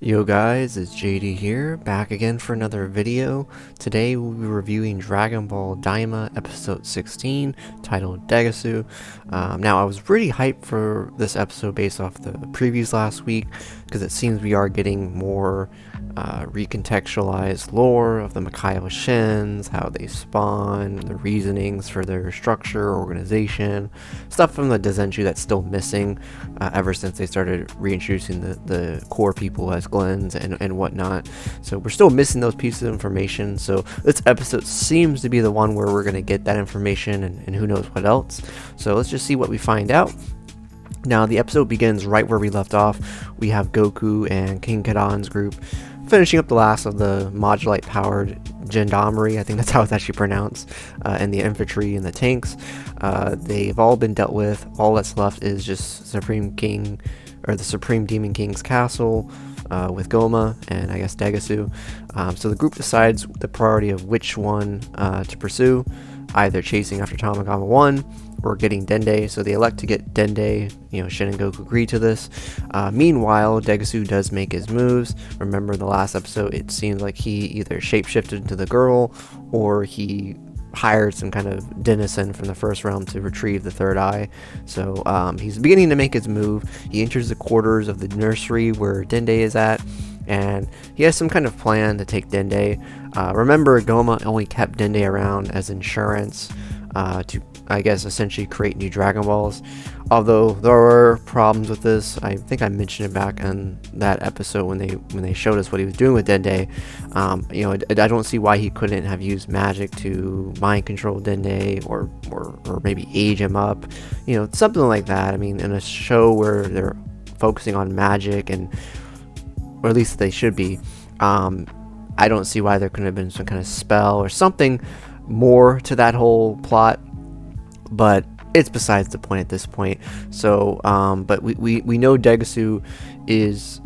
Yo guys, it's JD here, back again for another video. Today we'll be reviewing Dragon Ball Daima episode 16, titled Degesu. Now I was pretty hyped for this episode based off the previews last week, because it seems we are getting more recontextualized lore of the Makaio Shins, how they spawn, the reasonings for their structure, organization, stuff from the Degesu that's still missing ever since they started reintroducing the core people as Glens and whatnot. So we're still missing those pieces of information, so this episode seems to be the one where we're going to get that information and who knows what else. So let's just see what we find out. Now the episode begins right where we left off. We have Goku and King Kadan's group finishing up the last of the modulite powered Gendermarie, I think that's how it's actually pronounced, and the infantry and the tanks. They've all been dealt with. All that's left is just Supreme King, or the Supreme Demon King's castle, with Gomah and I guess Degesu. So the group decides the priority of which one to pursue, either chasing after Tamagama 1 or getting Dende. So they elect to get Dende. Shin and Goku agree to this. Meanwhile, Degesu does make his moves. Remember the last episode, it seems like he either shapeshifted into the girl or he hired some kind of denizen from the first realm to retrieve the third eye. So he's beginning to make his move. He enters the quarters of the nursery where Dende is at, and he has some kind of plan to take Dende. Remember, Gomah only kept Dende around as insurance to, I guess, essentially create new Dragon Balls. Although there were problems with this, I think I mentioned it back in that episode when they showed us what he was doing with Dende. I don't see why he couldn't have used magic to mind control Dende or maybe age him up, something like that. I mean, in a show where they're focusing on magic, or at least they should be, I don't see why there couldn't have been some kind of spell or something more to that whole plot, but it's besides the point at this point. So but we know Degesu is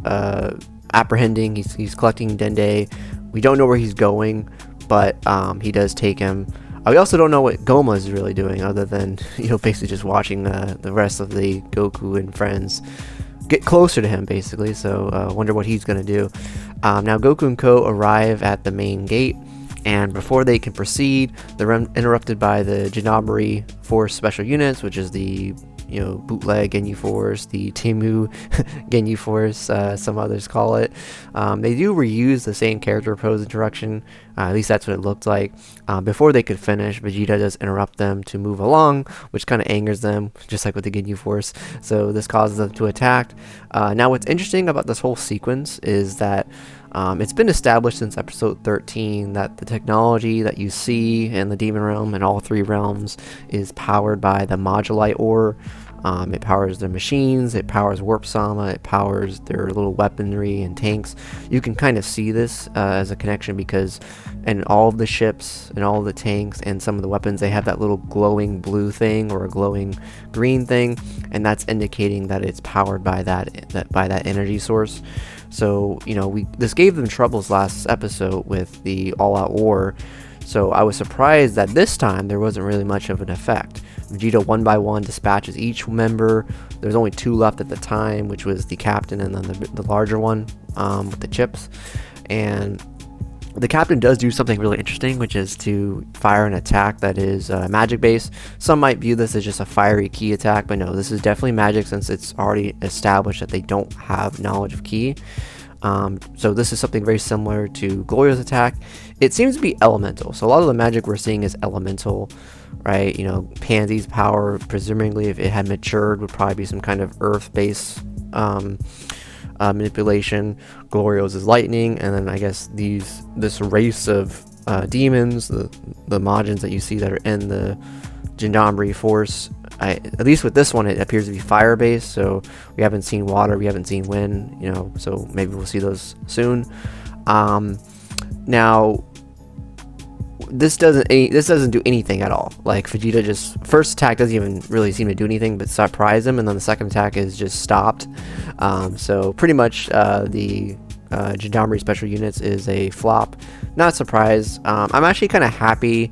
apprehending, he's collecting Dende. We don't know where he's going, but he does take him. We also don't know what Gomah is really doing, other than basically just watching the rest of the Goku and friends get closer to him, basically. So wonder what he's gonna do. Now Goku and Co arrive at the main gate, and before they can proceed, they're interrupted by the Gendermarie Force Special Units, which is the bootleg Ginyu Force, the Timu Ginyu Force, some others call it. They do reuse the same character pose introduction, at least that's what it looked like. Before they could finish, Vegeta does interrupt them to move along, which kind of angers them, just like with the Ginyu Force. So this causes them to attack. Now what's interesting about this whole sequence is that it's been established since episode 13 that the technology that you see in the Demon Realm and all three realms is powered by the Modulite ore. It powers their machines, it powers Warp Sama, it powers their little weaponry and tanks. You can kind of see this as a connection because in all of the ships and all of the tanks and some of the weapons, they have that little glowing blue thing or a glowing green thing, and that's indicating that it's powered by that energy source. So this gave them troubles last episode with the all-out war. So I was surprised that this time there wasn't really much of an effect. Vegeta one by one dispatches each member. There's only two left at the time, which was the captain and then the larger one with the chips. And the captain does do something really interesting, which is to fire an attack that is magic based. Some might view this as just a fiery ki attack, but no, this is definitely magic since it's already established that they don't have knowledge of ki. So this is something very similar to Glorio's attack. It seems to be elemental, so a lot of the magic we're seeing is elemental, right? Pansy's power, presumably if it had matured, would probably be some kind of earth-based manipulation. Glorio's is lightning, and then I guess this race of demons, the Majins that you see that are in the Gendermarie Force, at least with this one, it appears to be fire based. So we haven't seen water, we haven't seen wind, so maybe we'll see those soon. Now this doesn't do anything at all. Like Vegeta just first attack doesn't even really seem to do anything but surprise him, and then the second attack is just stopped. So pretty much the Gendermarie Special Units is a flop. Not surprised. I'm actually kind of happy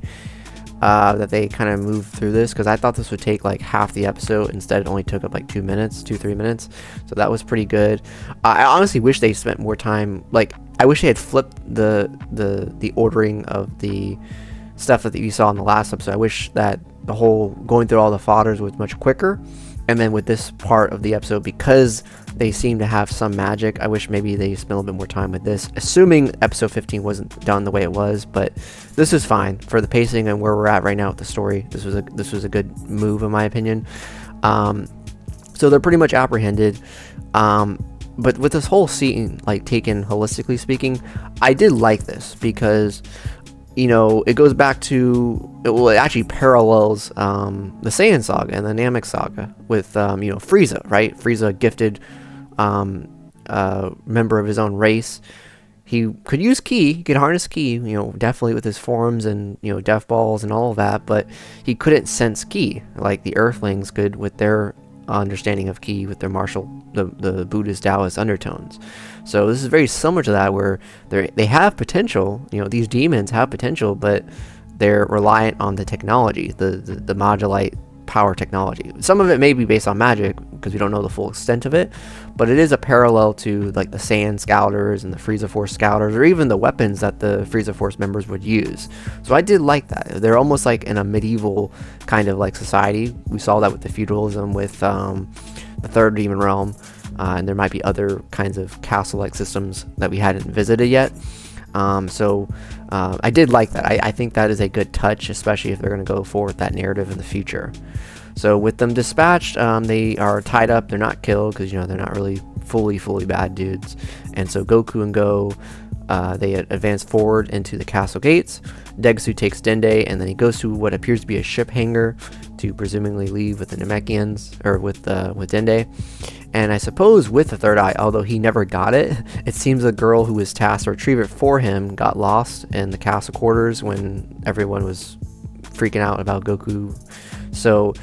that they kind of moved through this, because I thought this would take like half the episode. Instead, it only took up like 3 minutes. So that was pretty good. I honestly wish they spent more time. Like, I wish they had flipped the ordering of the stuff that you saw in the last episode. I wish that the whole going through all the fodders was much quicker. And then with this part of the episode, because they seem to have some magic, I wish maybe they spent a little bit more time with this, assuming episode 15 wasn't done the way it was. But this is fine for the pacing and where we're at right now with the story. This was a good move, in my opinion. So they're pretty much apprehended. But with this whole scene, like, taken holistically speaking, I did like this because, you know, it goes back to, well, it actually parallels the Saiyan saga and the Namek saga with, you know, Frieza, right? Frieza, gifted member of his own race. He could use ki, he could harness ki, you know, definitely with his forms and, you know, death balls and all of that, but he couldn't sense ki like the Earthlings could with their understanding of ki, with their the Buddhist Taoist undertones. So this is very similar to that, where they have potential, you know, these demons have potential, but they're reliant on the technology, the modulite power technology. Some of it may be based on magic, because we don't know the full extent of it, but it is a parallel to like the Saiyan Scouters and the Frieza Force Scouters, or even the weapons that the Frieza Force members would use. So I did like that. They're almost like in a medieval kind of like society. We saw that with the feudalism, with the third demon realm, and there might be other kinds of castle-like systems that we hadn't visited yet. So I did like that. I think that is a good touch, especially if they're going to go forward with that narrative in the future. So with them dispatched, they are tied up. They're not killed, because, you know, they're not really fully bad dudes. And so Goku and Go, they advance forward into the castle gates. Degesu takes Dende, and then he goes to what appears to be a ship hangar to presumably leave with the Namekians, or with Dende. And I suppose with the third eye, although he never got it, it seems the girl who was tasked to retrieve it for him got lost in the castle quarters when everyone was freaking out about Goku. So,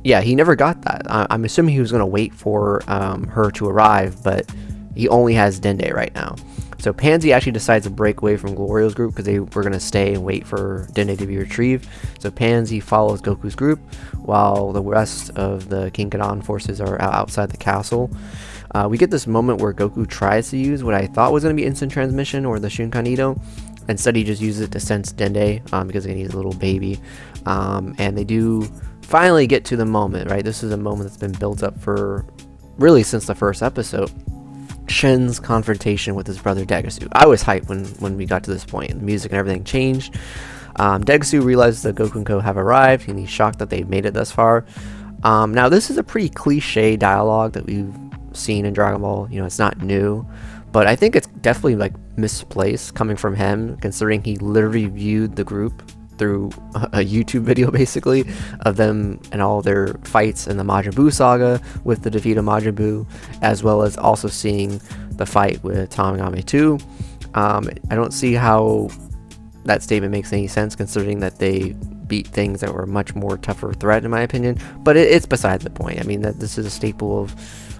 yeah, he never got that. I'm assuming he was going to wait for her to arrive, but he only has Dende right now. So Pansy actually decides to break away from Glorio's group, because they were going to stay and wait for Dende to be retrieved. So Pansy follows Goku's group, while the rest of the King Kadon forces are outside the castle. We get this moment where Goku tries to use what I thought was going to be instant transmission, or the Shinkanito. Instead, he just uses it to sense Dende, because again, he's a little baby. And they do finally get to the moment, right? This is a moment that's been built up for really since the first episode. Shin's confrontation with his brother Degesu. I was hyped when we got to this point. The music and everything changed. Degesu realizes that Goku and Ko have arrived, and he's shocked that they've made it thus far. Now, this is a pretty cliche dialogue that we've seen in Dragon Ball. You know, it's not new, but I think it's definitely like misplaced coming from him, considering he literally viewed the group through a YouTube video, basically, of them and all their fights in the Majin Buu saga with the defeat of Majin Buu, as well as also seeing the fight with Tamagami 2. I don't see how that statement makes any sense, considering that they beat things that were a much more tougher threat, in my opinion, but it's beside the point. I mean, that this is a staple of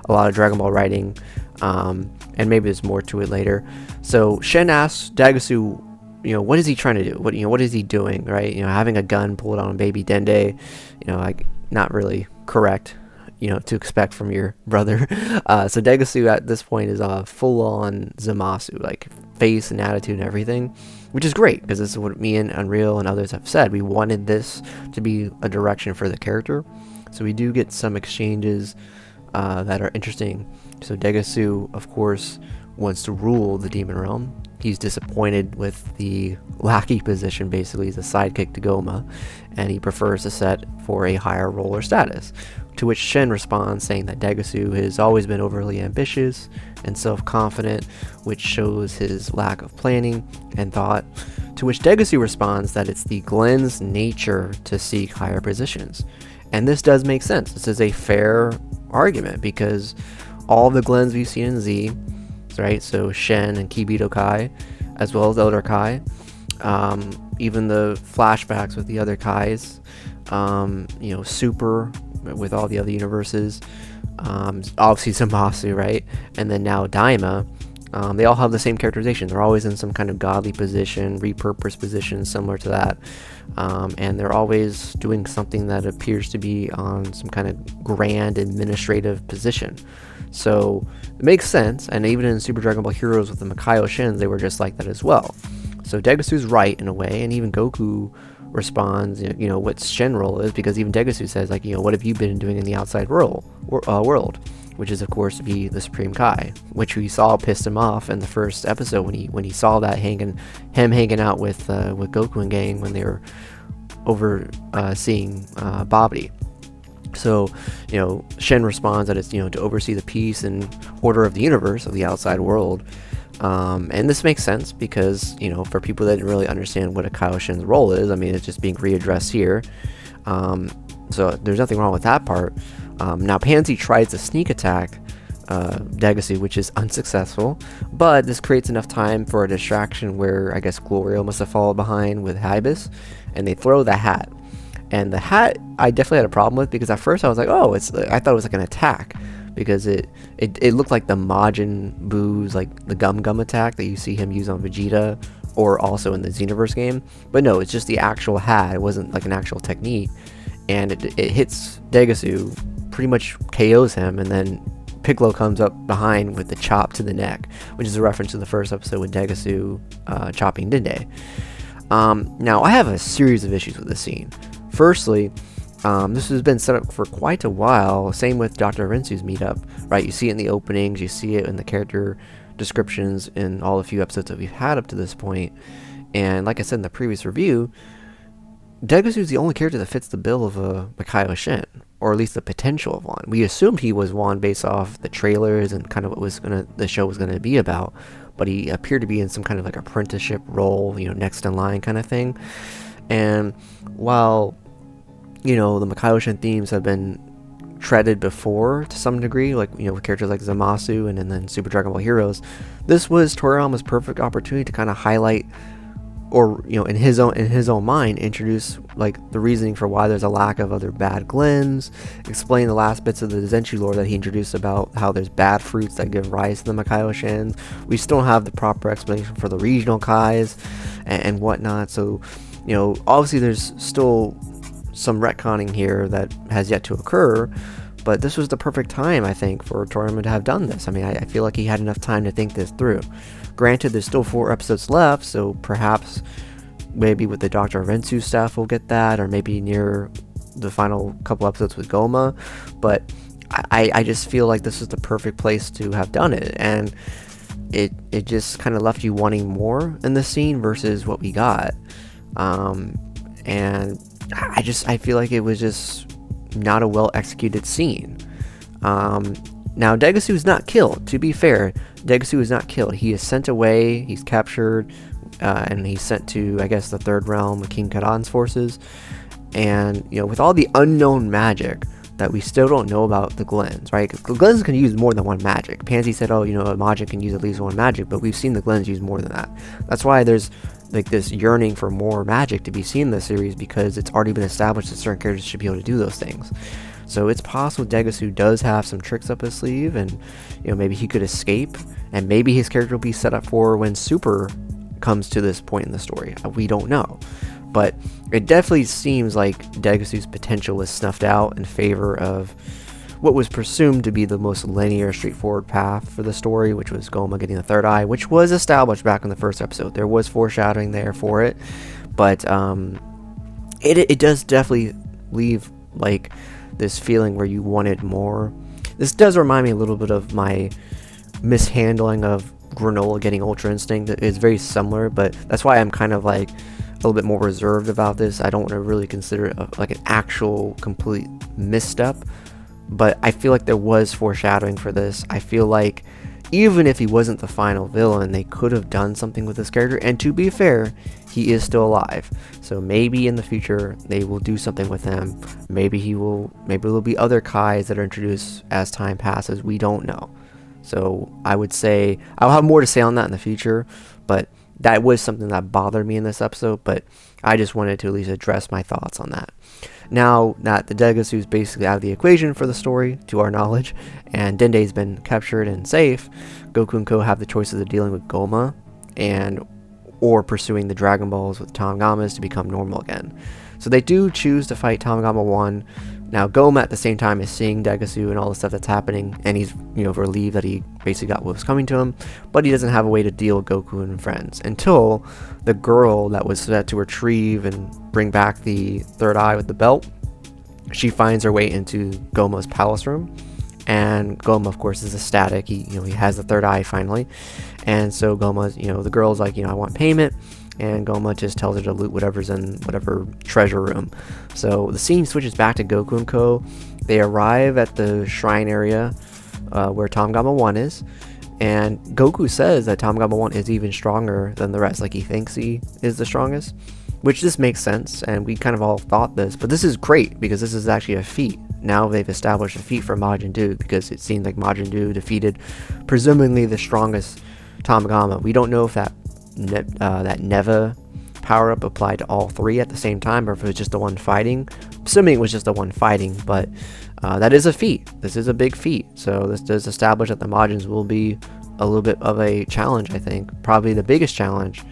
a lot of Dragon Ball writing, and maybe there's more to it later. So Shin asks Degesu, you know, what is he trying to do? What is he doing, right? You know, having a gun pulled on a baby Dende, you know, like, not really correct, you know, to expect from your brother. So Degesu at this point is full-on Zamasu, like face and attitude and everything, which is great, because this is what me and Unreal and others have said. We wanted this to be a direction for the character. So we do get some exchanges that are interesting. So Degesu, of course, wants to rule the demon realm. He's disappointed with the lackey position. Basically, he's a sidekick to Gomah, and he prefers to set for a higher role or status. To which Shin responds, saying that Degesu has always been overly ambitious and self-confident, which shows his lack of planning and thought. To which Degesu responds that it's the Glen's nature to seek higher positions. And this does make sense. This is a fair argument, because all the Glens we've seen in Z, right? So Shen and Kibito Kai, as well as Elder Kai, even the flashbacks with the other Kais, you know, Super with all the other universes, obviously Zamasu, right? And then now Daima, They all have the same characterization. They're always in some kind of godly position, repurposed position similar to that. And they're always doing something that appears to be on some kind of grand administrative position. So it makes sense, and even in Super Dragon Ball Heroes with the Makaio Shins, they were just like that as well. So Degesu's right in a way, and even Goku responds, what Shin role is, because even Degesu says, like, what have you been doing in the outside world, which is of course to be the Supreme Kai, which we saw pissed him off in the first episode when he saw that him hanging out with Goku and gang when they were seeing Babidi. So, Shin responds that it's, to oversee the peace and order of the universe, of the outside world. And this makes sense because, for people that didn't really understand what a Kaioshin's role is, I mean, it's just being readdressed here. So there's nothing wrong with that part. Now, Pansy tries to sneak attack Degesu, which is unsuccessful, but this creates enough time for a distraction where I guess Glorio must have followed behind with Hybis, and they throw the hat. And the hat, I definitely had a problem with, because at first I was like, I thought it was like an attack, because it looked like the Majin Buu's, like the Gum attack that you see him use on Vegeta, or also in the Xenoverse game. But no, it's just the actual hat. It wasn't like an actual technique, and it hits Degesu, pretty much KOs him, and then Piccolo comes up behind with the chop to the neck, which is a reference to the first episode with Degesu chopping Dende. Now, I have a series of issues with this scene. Firstly, this has been set up for quite a while. Same with Dr. Rinsu's meetup, right? You see it in the openings, you see it in the character descriptions in all the few episodes that we've had up to this point. And like I said in the previous review, Degesu is the only character that fits the bill of a Makaio Shin, or at least the potential of one. We assumed he was one based off the trailers and kind of what the show was gonna be about, but he appeared to be in some kind of like apprenticeship role, next in line kind of thing. And while the Makaio Shin themes have been treaded before to some degree, like with characters like Zamasu and then Super Dragon Ball Heroes, this was Toriyama's perfect opportunity to kind of highlight, or in his own mind, introduce like the reasoning for why there's a lack of other bad Glens, explain the last bits of the Zenshi lore that he introduced about how there's bad fruits that give rise to the Makaio Shins. We still don't have the proper explanation for the regional Kais and whatnot. So obviously there's still some retconning here that has yet to occur, but this was the perfect time, I think, for Toriyama to have done this. I mean, I feel like he had enough time to think this through. Granted, there's still 4 episodes left, so perhaps maybe with the Dr. Rensu stuff we'll get that, or maybe near the final couple episodes with Gomah, but I just feel like this is the perfect place to have done it, and it just kind of left you wanting more in the scene versus what we got. And I feel like it was just not a well executed scene. Now, Degesu is not killed. To be fair, Degesu is not killed. He is sent away, he's captured, and he's sent to, I guess, the third realm of King Karan's forces. And, with all the unknown magic that we still don't know about the Glens, right? Because the Glens can use more than one magic. Pansy said, a Majin can use at least one magic, but we've seen the Glens use more than that. That's why there's like this yearning for more magic to be seen in the series, because it's already been established that certain characters should be able to do those things. So it's possible Degesu does have some tricks up his sleeve, and maybe he could escape, and maybe his character will be set up for when Super comes to this point in the story. We don't know, but it definitely seems like Degesu's potential was snuffed out in favor of what was presumed to be the most linear, straightforward path for the story, which was Gomah getting the third eye, which was established back in the first episode. There was foreshadowing there for it, but it does definitely leave like this feeling where you wanted more. This does remind me a little bit of my mishandling of Granola getting Ultra Instinct. It's very similar, but that's why I'm kind of like a little bit more reserved about this. I don't want to really consider it like an actual complete misstep, but I feel like there was foreshadowing for this. I feel like even if he wasn't the final villain, they could have done something with this character, and to be fair, he is still alive, so maybe in the future they will do something with him. Maybe there'll be other Kais that are introduced as time passes. We don't know. So I would say I'll have more to say on that in the future, but that was something that bothered me in this episode, but I just wanted to at least address my thoughts on that. Now that the Degesu is basically out of the equation for the story, to our knowledge, and Dende's been captured and safe, Goku and Ko have the choices of dealing with Gomah or pursuing the Dragon Balls with Tamagamas to become normal again. So they do choose to fight Tamagama 1. Now Gomah at the same time is seeing Degesu and all the stuff that's happening, and he's relieved that he basically got what was coming to him, but he doesn't have a way to deal with Goku and friends until the girl that was set to retrieve and bring back the third eye with the belt, she finds her way into Gomah's palace room, and Gomah of course is ecstatic. He has the third eye finally, and so Gomah's the girl's like, I want payment. And Gomah just tells her to loot whatever's in whatever treasure room. So the scene switches back to Goku and Ko. They arrive at the shrine area where Tamagama 1 is. And Goku says that Tamagama 1 is even stronger than the rest. Like, he thinks he is the strongest. Which just makes sense. And we kind of all thought this. But this is great because this is actually a feat. Now they've established a feat for Majin Buu, because it seems like Majin Buu defeated presumably the strongest Tamagama. We don't know if that Neva power-up applied to all three at the same time, or if it was just the one fighting. Assuming it was just the one fighting, but that is a feat. This is a big feat, so this does establish that the Majins will be a little bit of a challenge. I think probably the biggest challenge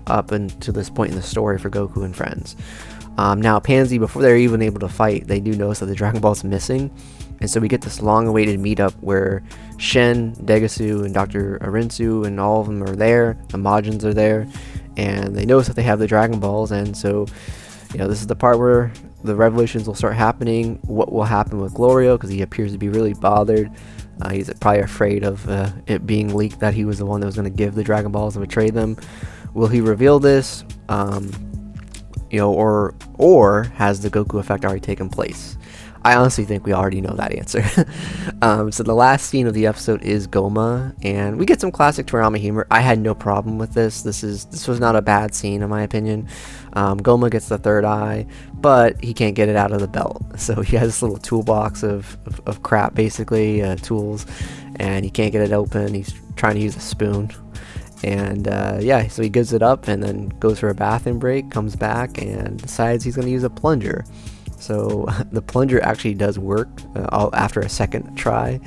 up until this point in the story for Goku and friends. Now Pansy, before they're even able to fight, they do notice that the Dragon Ball is missing, and so we get this long-awaited meetup where Shin, Degesu, and Dr. Arinsu and all of them are there. The Majins are there, and they notice that they have the Dragon Balls, and so this is the part where the revelations will start happening. What will happen with Glorio, because he appears to be really bothered. He's probably afraid of it being leaked that he was the one that was going to give the Dragon Balls and betray them. Will he reveal this? Or has the Goku effect already taken place? I honestly think we already know that answer. So the last scene of the episode is Gomah, and we get some classic Toriyama humor. I had no problem with this. This was not a bad scene in my opinion. Gomah gets the third eye, but he can't get it out of the belt. So he has this little toolbox of crap, basically, tools, and he can't get it open. He's trying to use a spoon. And so he gives it up and then goes for a bathroom break, comes back, and decides he's going to use a plunger. So the plunger actually does work after a second try,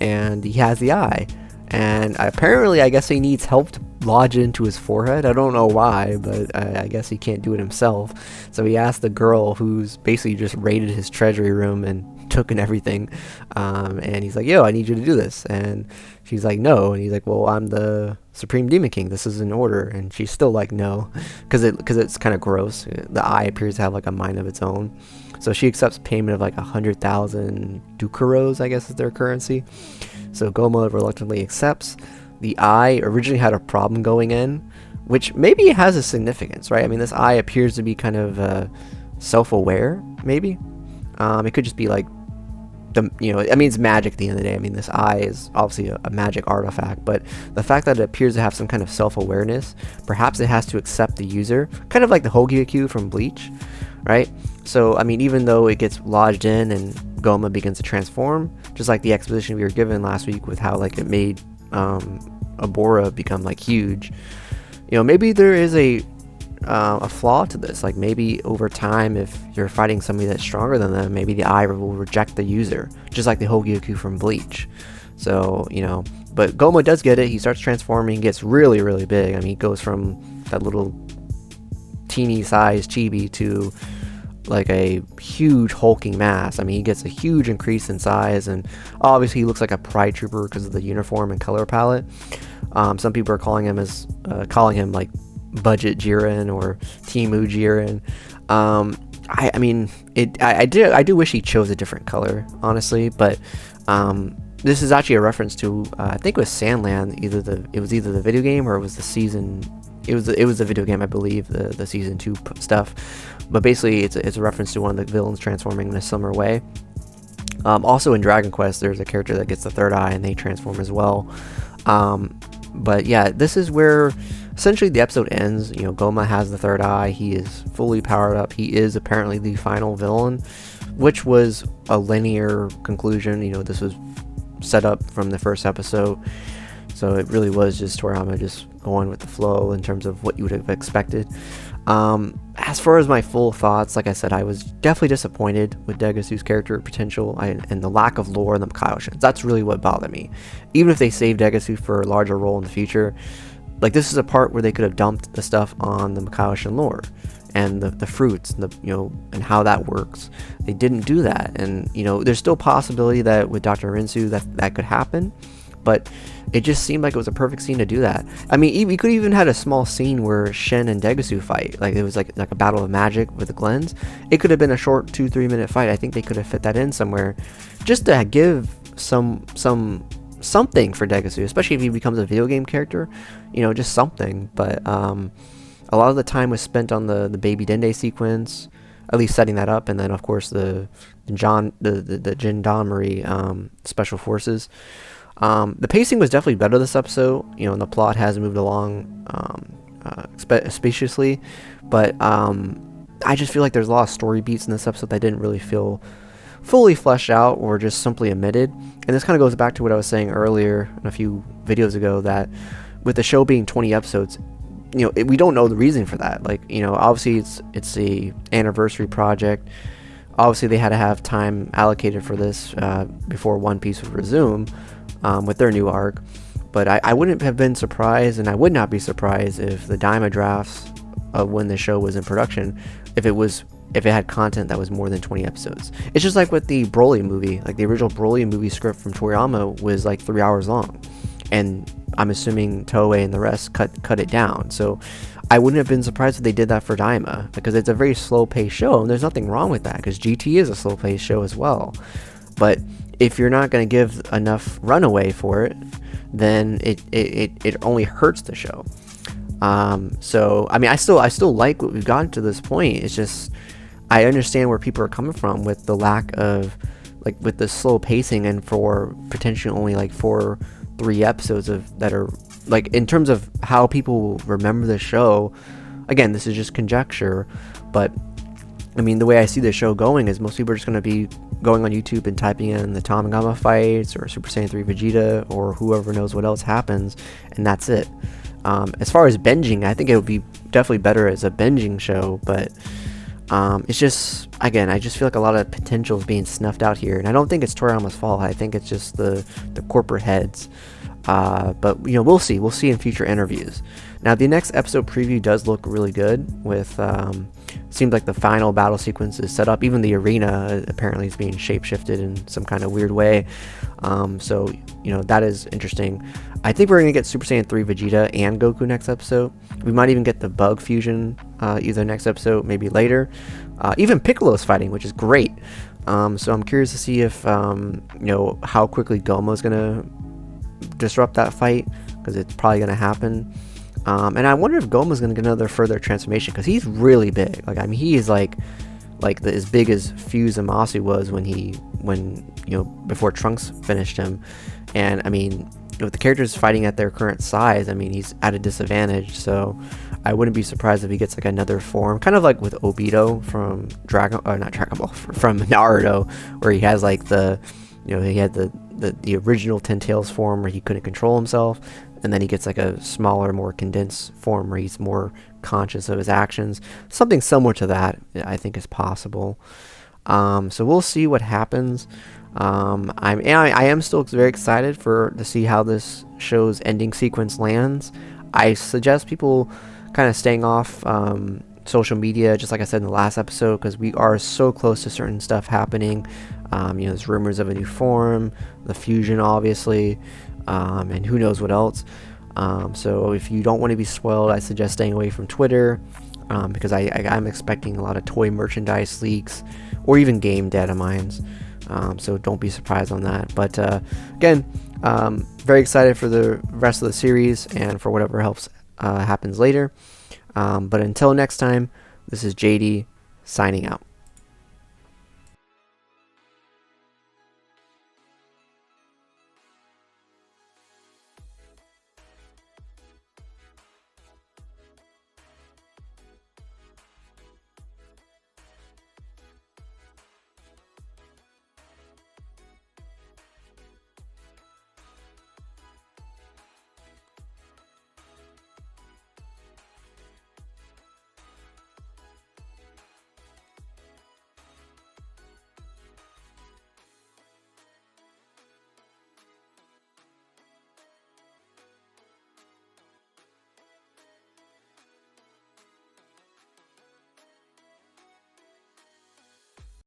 and he has the eye. And apparently, I guess he needs help to lodge it into his forehead. I don't know why, but I guess he can't do it himself. So he asked the girl, who's basically just raided his treasury room and took in everything, and he's like, yo, I need you to do this. And she's like, no. And he's like, well, I'm the Supreme Demon King, this is an order. And she's still like, no, because it's kind of gross. The eye appears to have like a mind of its own. So she accepts payment of like 100,000 dukaros, I guess is their currency. So Gomah reluctantly accepts. The eye originally had a problem going in, which maybe has a significance, right? I mean, this eye appears to be kind of self-aware, maybe. It could just be like it's magic at the end of the day. I mean, this eye is obviously a magic artifact, but the fact that it appears to have some kind of self-awareness, perhaps it has to accept the user, kind of like the Hogyaku from Bleach, right? So, I mean, even though it gets lodged in and Gomah begins to transform, just like the exposition we were given last week with how like it made Abora become like huge, maybe there is a flaw to this. Like, maybe over time, if you're fighting somebody that's stronger than them, maybe the eye will reject the user, just like the Hogyaku from Bleach. So, but Gomah does get it. He starts transforming, gets really, really big. I mean, he goes from that little teeny sized chibi to like a huge hulking mass. I mean, he gets a huge increase in size, and obviously he looks like a pride trooper because of the uniform and color palette. Some people are calling him like budget Jiren or Temu Jiren. I do wish he chose a different color, honestly, but this is actually a reference to I think it was Sandland. It was either the video game or it was the season. It was the video game, I believe, the season 2 stuff. But basically, it's a reference to one of the villains transforming in a similar way. Also in Dragon Quest, there's a character that gets the third eye and they transform as well. But yeah, this is where essentially the episode ends. Gomah has the third eye. He is fully powered up. He is apparently the final villain, which was a linear conclusion. This was set up from the first episode. So it really was just Toriyama just going with the flow in terms of what you would have expected. As far as my full thoughts, like I said, I was definitely disappointed with Degesu's character potential and the lack of lore in the Makaido Shins. That's really what bothered me. Even if they save Degesu for a larger role in the future, like this is a part where they could have dumped the stuff on the Makaido Shin lore and the fruits and and how that works. They didn't do that, and there's still possibility that with Dr. Rinsu that could happen, but it just seemed like it was a perfect scene to do that. I mean, we could even had a small scene where Shin and Degesu fight, like it was like a battle of magic with the Glens. It could have been a short 2-3 minute fight. I think they could have fit that in somewhere, just to give something for Degesu, especially if he becomes a video game character, just something. But a lot of the time was spent on the baby Dende sequence, at least setting that up, and then of course the Gendermarie Special Forces. The pacing was definitely better this episode, and the plot has moved along spaciously, but I just feel like there's a lot of story beats in this episode that didn't really feel fully fleshed out or just simply omitted. And this kind of goes back to what I was saying earlier in a few videos ago, that with the show being 20 episodes, we don't know the reason for that. Like, obviously it's a anniversary project. Obviously they had to have time allocated for this before One Piece would resume with their new arc. But I wouldn't have been surprised, and I would not be surprised if the Daima drafts of when the show was in production, if it had content that was more than 20 episodes. It's just like with the Broly movie. Like the original Broly movie script from Toriyama was like 3 hours long, and I'm assuming Toei and the rest cut it down. So I wouldn't have been surprised if they did that for Daima, because it's a very slow-paced show, and there's nothing wrong with that, because GT is a slow-paced show as well. But if you're not going to give enough runaway for it, then it only hurts the show. So I mean, I still like what we've gotten to this point. It's just, I understand where people are coming from with the lack of, like, with the slow pacing, and for potentially only like 3 episodes that are, like, in terms of how people will remember the show. Again, this is just conjecture, but I mean, the way I see the show going is most people are just going to be going on YouTube and typing in the Tom and Gomah fights, or Super Saiyan 3 Vegeta, or whoever knows what else happens, and that's it. As far as binging, I think it would be definitely better as a binging show, but it's just, again, I just feel like a lot of potential is being snuffed out here, and I don't think it's Toriyama's fault. I think it's just the corporate heads. But we'll see in future interviews. Now, the next episode preview does look really good. With seems like the final battle sequence is set up. Even the arena apparently is being shapeshifted in some kind of weird way. So that is interesting. I think we're gonna get Super Saiyan 3 Vegeta and Goku next episode. We might even get the Bug fusion either next episode, maybe later. Even Piccolo's fighting, which is great. So I'm curious to see if how quickly Goma's gonna disrupt that fight, because it's probably going to happen. And I wonder if Goma's going to get another further transformation, because he's really big. Like, I mean, he is like as big as Fuse Amasu was when before Trunks finished him. And I mean, with the characters fighting at their current size, I mean, he's at a disadvantage. So I wouldn't be surprised if he gets like another form, kind of like with Obito from not Dragon Ball, from Naruto, where he has like he had the original Ten Tails form where he couldn't control himself, and then he gets like a smaller, more condensed form where he's more conscious of his actions. Something similar to that, I think, is possible. So we'll see what happens. I am still very excited to see how this show's ending sequence lands. I suggest people kind of staying off social media, just like I said in the last episode, because we are so close to certain stuff happening. There's rumors of a new form, the fusion, obviously, and who knows what else. So if you don't want to be spoiled, I suggest staying away from Twitter, because I'm expecting a lot of toy merchandise leaks, or even game data mines. So don't be surprised on that. But again, very excited for the rest of the series and for whatever else happens later. But until next time, this is JD signing out.